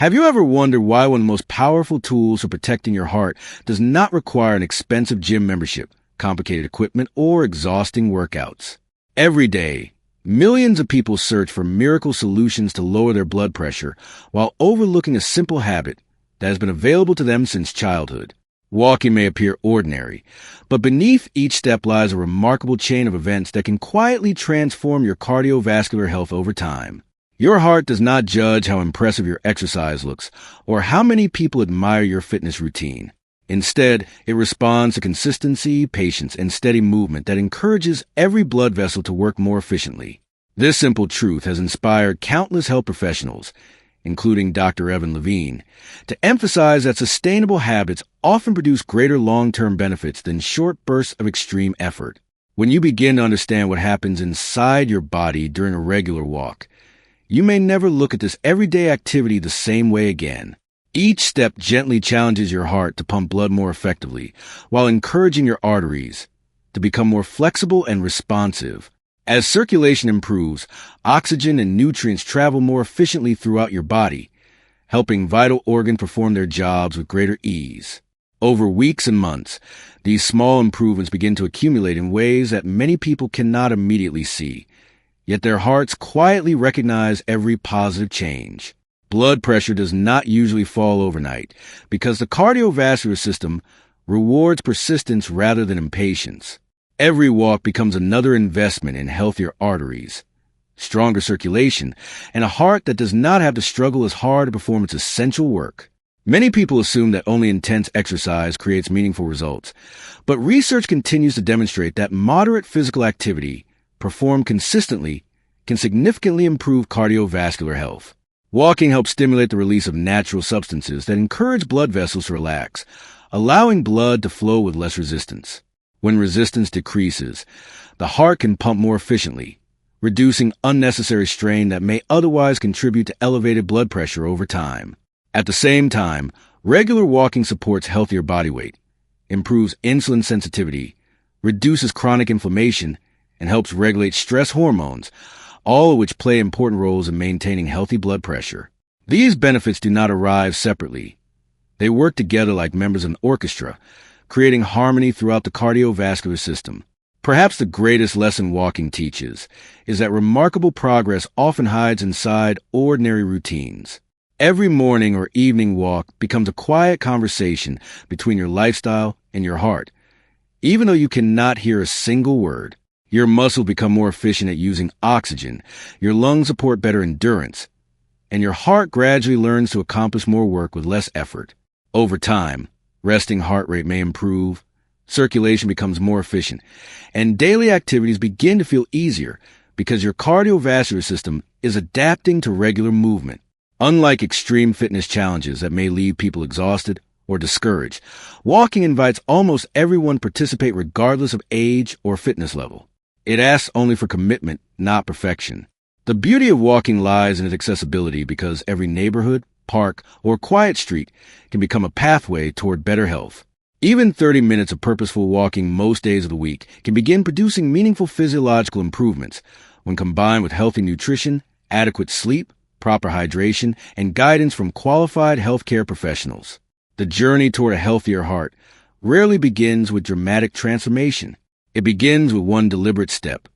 Have you ever wondered why one of the most powerful tools for protecting your heart does not require an expensive gym membership, complicated equipment, or exhausting workouts? Every day, millions of people search for miracle solutions to lower their blood pressure while overlooking a simple habit that has been available to them since childhood. Walking may appear ordinary, but beneath each step lies a remarkable chain of events that can quietly transform your cardiovascular health over time. Your heart does not judge how impressive your exercise looks or how many people admire your fitness routine. Instead, it responds to consistency, patience, and steady movement that encourages every blood vessel to work more efficiently. This simple truth has inspired countless health professionals, including Dr. Evan Levine, to emphasize that sustainable habits often produce greater long-term benefits than short bursts of extreme effort. When you begin to understand what happens inside your body during a regular walk, you may never look at this everyday activity the same way again. Each step gently challenges your heart to pump blood more effectively, while encouraging your arteries to become more flexible and responsive. As circulation improves, oxygen and nutrients travel more efficiently throughout your body, helping vital organs perform their jobs with greater ease. Over weeks and months, these small improvements begin to accumulate in ways that many people cannot immediately see, yet their hearts quietly recognize every positive change. Blood pressure does not usually fall overnight because the cardiovascular system rewards persistence rather than impatience. Every walk becomes another investment in healthier arteries, stronger circulation, and a heart that does not have to struggle as hard to perform its essential work. Many people assume that only intense exercise creates meaningful results, but research continues to demonstrate that moderate physical activity performed consistently can significantly improve cardiovascular health. Walking helps stimulate the release of natural substances that encourage blood vessels to relax, allowing blood to flow with less resistance. When resistance decreases, the heart can pump more efficiently, reducing unnecessary strain that may otherwise contribute to elevated blood pressure over time. At the same time, regular walking supports healthier body weight, improves insulin sensitivity, reduces chronic inflammation, and helps regulate stress hormones, all of which play important roles in maintaining healthy blood pressure. These benefits do not arrive separately. They work together like members of an orchestra, creating harmony throughout the cardiovascular system. Perhaps the greatest lesson walking teaches is that remarkable progress often hides inside ordinary routines. Every morning or evening walk becomes a quiet conversation between your lifestyle and your heart. Even though you cannot hear a single word, your muscles become more efficient at using oxygen, your lungs support better endurance, and your heart gradually learns to accomplish more work with less effort. Over time, resting heart rate may improve, circulation becomes more efficient, and daily activities begin to feel easier because your cardiovascular system is adapting to regular movement. Unlike extreme fitness challenges that may leave people exhausted or discouraged, walking invites almost everyone to participate regardless of age or fitness level. It asks only for commitment, not perfection. The beauty of walking lies in its accessibility because every neighborhood, park, or quiet street can become a pathway toward better health. Even 30 minutes of purposeful walking most days of the week can begin producing meaningful physiological improvements when combined with healthy nutrition, adequate sleep, proper hydration, and guidance from qualified healthcare professionals. The journey toward a healthier heart rarely begins with dramatic transformation. It begins with one deliberate step,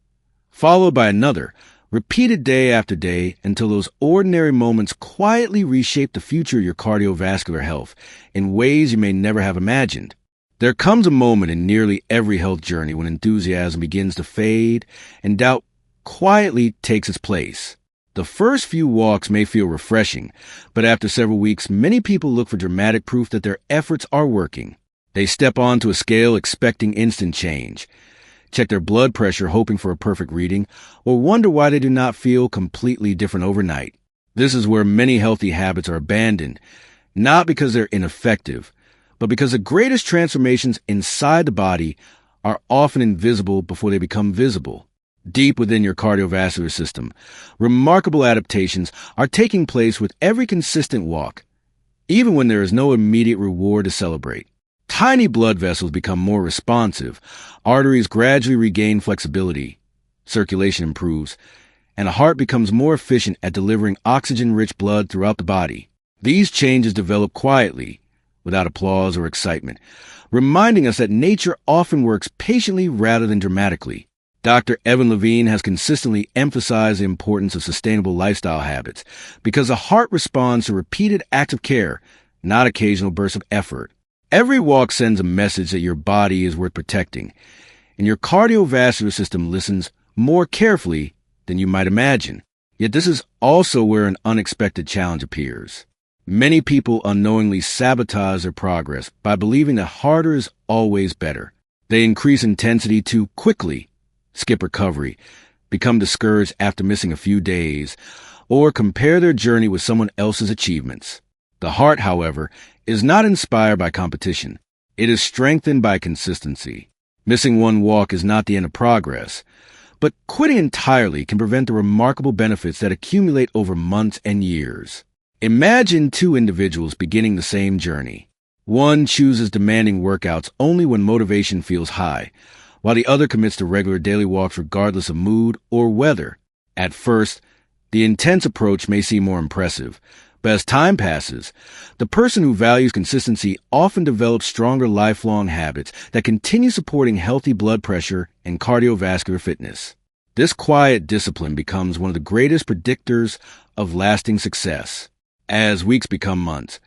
followed by another, repeated day after day until those ordinary moments quietly reshape the future of your cardiovascular health in ways you may never have imagined. There comes a moment in nearly every health journey when enthusiasm begins to fade and doubt quietly takes its place. The first few walks may feel refreshing, but after several weeks, many people look for dramatic proof that their efforts are working. They step onto a scale expecting instant change, check their blood pressure hoping for a perfect reading, or wonder why they do not feel completely different overnight. This is where many healthy habits are abandoned, not because they're ineffective, but because the greatest transformations inside the body are often invisible before they become visible. Deep within your cardiovascular system, remarkable adaptations are taking place with every consistent walk, even when there is no immediate reward to celebrate. Tiny blood vessels become more responsive, arteries gradually regain flexibility, circulation improves, and the heart becomes more efficient at delivering oxygen-rich blood throughout the body. These changes develop quietly, without applause or excitement, reminding us that nature often works patiently rather than dramatically. Dr. Evan Levine has consistently emphasized the importance of sustainable lifestyle habits because the heart responds to repeated acts of care, not occasional bursts of effort. Every walk sends a message that your body is worth protecting, and your cardiovascular system listens more carefully than you might imagine. Yet this is also where an unexpected challenge appears. Many people unknowingly sabotage their progress by believing that harder is always better. They increase intensity too quickly, skip recovery, become discouraged after missing a few days, or compare their journey with someone else's achievements. The heart, however, is not inspired by competition. It is strengthened by consistency. Missing one walk is not the end of progress, but quitting entirely can prevent the remarkable benefits that accumulate over months and years. Imagine two individuals beginning the same journey. One chooses demanding workouts only when motivation feels high, while the other commits to regular daily walks regardless of mood or weather. At first, the intense approach may seem more impressive, but as time passes, the person who values consistency often develops stronger lifelong habits that continue supporting healthy blood pressure and cardiovascular fitness. This quiet discipline becomes one of the greatest predictors of lasting success. As weeks become months,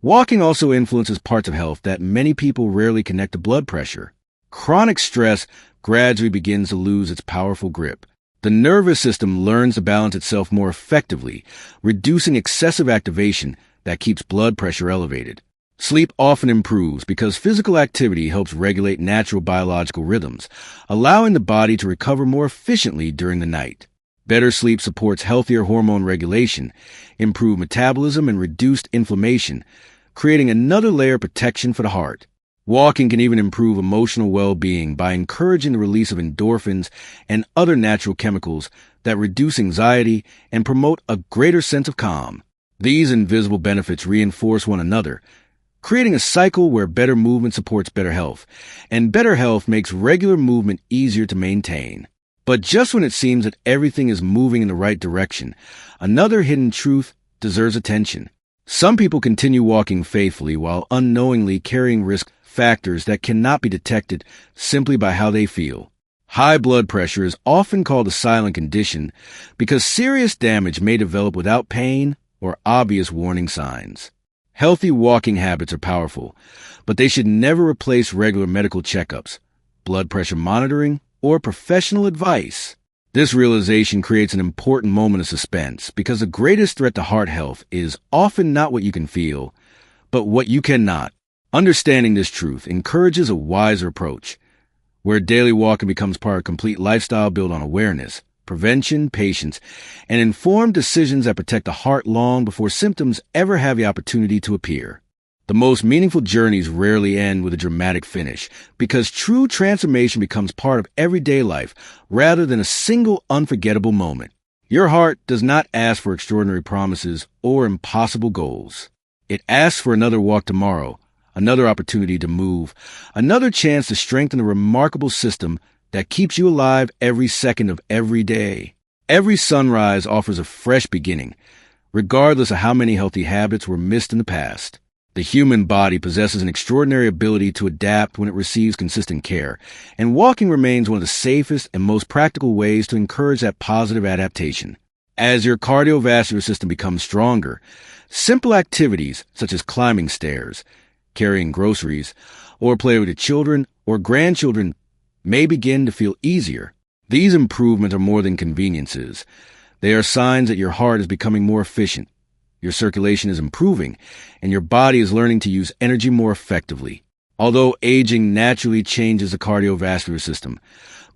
walking also influences parts of health that many people rarely connect to blood pressure. Chronic stress gradually begins to lose its powerful grip. The nervous system learns to balance itself more effectively, reducing excessive activation that keeps blood pressure elevated. Sleep often improves because physical activity helps regulate natural biological rhythms, allowing the body to recover more efficiently during the night. Better sleep supports healthier hormone regulation, improved metabolism, and reduced inflammation, creating another layer of protection for the heart. Walking can even improve emotional well-being by encouraging the release of endorphins and other natural chemicals that reduce anxiety and promote a greater sense of calm. These invisible benefits reinforce one another, creating a cycle where better movement supports better health, and better health makes regular movement easier to maintain. But just when it seems that everything is moving in the right direction, another hidden truth deserves attention. Some people continue walking faithfully while unknowingly carrying risk factors that cannot be detected simply by how they feel. High blood pressure is often called a silent condition because serious damage may develop without pain or obvious warning signs. Healthy walking habits are powerful, but they should never replace regular medical checkups, blood pressure monitoring, or professional advice. This realization creates an important moment of suspense because the greatest threat to heart health is often not what you can feel, but what you cannot. Understanding this truth encourages a wiser approach, where daily walking becomes part of a complete lifestyle built on awareness, prevention, patience, and informed decisions that protect the heart long before symptoms ever have the opportunity to appear. The most meaningful journeys rarely end with a dramatic finish, because true transformation becomes part of everyday life rather than a single unforgettable moment. Your heart does not ask for extraordinary promises or impossible goals. It asks for another walk tomorrow, another opportunity to move, another chance to strengthen a remarkable system that keeps you alive every second of every day. Every sunrise offers a fresh beginning, regardless of how many healthy habits were missed in the past. The human body possesses an extraordinary ability to adapt when it receives consistent care, and walking remains one of the safest and most practical ways to encourage that positive adaptation. As your cardiovascular system becomes stronger, simple activities such as climbing stairs, carrying groceries, or playing with your children or grandchildren may begin to feel easier. These improvements are more than conveniences. They are signs that your heart is becoming more efficient, your circulation is improving, and your body is learning to use energy more effectively. Although aging naturally changes the cardiovascular system,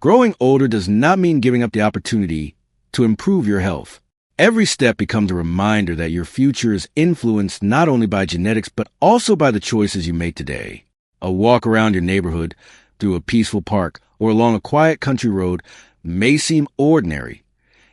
growing older does not mean giving up the opportunity to improve your health. Every step becomes a reminder that your future is influenced not only by genetics, but also by the choices you make today. A walk around your neighborhood, through a peaceful park, or along a quiet country road may seem ordinary,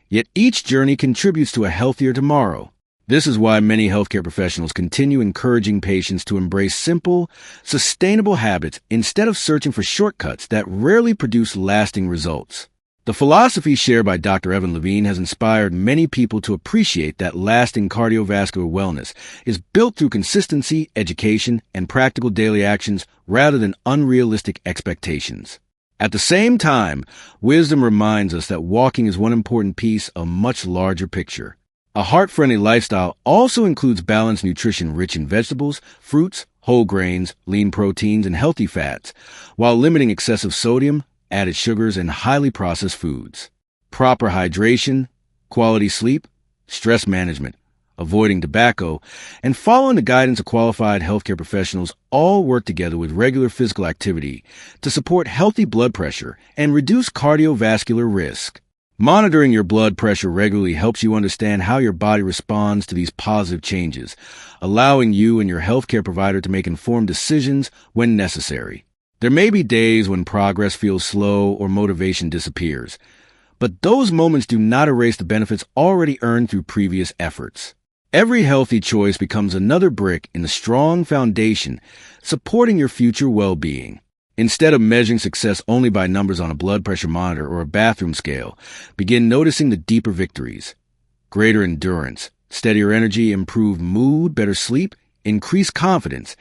yet each journey contributes to a healthier tomorrow. This is why many healthcare professionals continue encouraging patients to embrace simple, sustainable habits instead of searching for shortcuts that rarely produce lasting results. The philosophy shared by Dr. Evan Levine has inspired many people to appreciate that lasting cardiovascular wellness is built through consistency, education, and practical daily actions rather than unrealistic expectations. At the same time, wisdom reminds us that walking is one important piece of a much larger picture. A heart-friendly lifestyle also includes balanced nutrition rich in vegetables, fruits, whole grains, lean proteins, and healthy fats, while limiting excessive sodium, added sugars, and highly processed foods. Proper hydration, quality sleep, stress management, avoiding tobacco, and following the guidance of qualified healthcare professionals all work together with regular physical activity to support healthy blood pressure and reduce cardiovascular risk. Monitoring your blood pressure regularly helps you understand how your body responds to these positive changes, allowing you and your healthcare provider to make informed decisions when necessary. There may be days when progress feels slow or motivation disappears, but those moments do not erase the benefits already earned through previous efforts. Every healthy choice becomes another brick in the strong foundation supporting your future well-being. Instead of measuring success only by numbers on a blood pressure monitor or a bathroom scale, begin noticing the deeper victories. Greater endurance, steadier energy, improved mood, better sleep, increased confidence,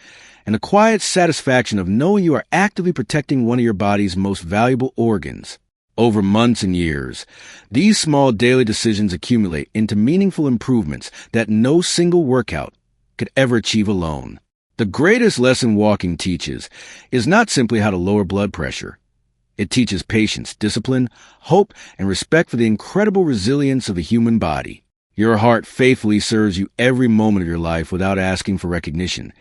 and the quiet satisfaction of knowing you are actively protecting one of your body's most valuable organs. Over months and years, these small daily decisions accumulate into meaningful improvements that no single workout could ever achieve alone. The greatest lesson walking teaches is not simply how to lower blood pressure. It teaches patience, discipline, hope, and respect for the incredible resilience of the human body. Your heart faithfully serves you every moment of your life without asking for recognition.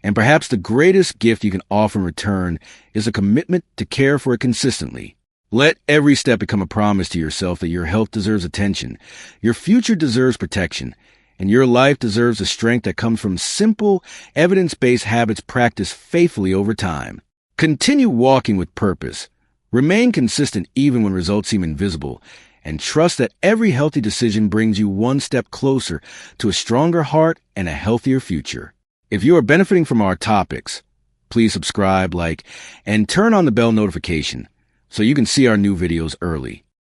And perhaps the greatest gift you can offer in return is a commitment to care for it consistently. Let every step become a promise to yourself that your health deserves attention, your future deserves protection, and your life deserves the strength that comes from simple, evidence-based habits practiced faithfully over time. Continue walking with purpose. Remain consistent even when results seem invisible, and trust that every healthy decision brings you one step closer to a stronger heart and a healthier future. If you are benefiting from our topics, please subscribe, like, and turn on the bell notification so you can see our new videos early.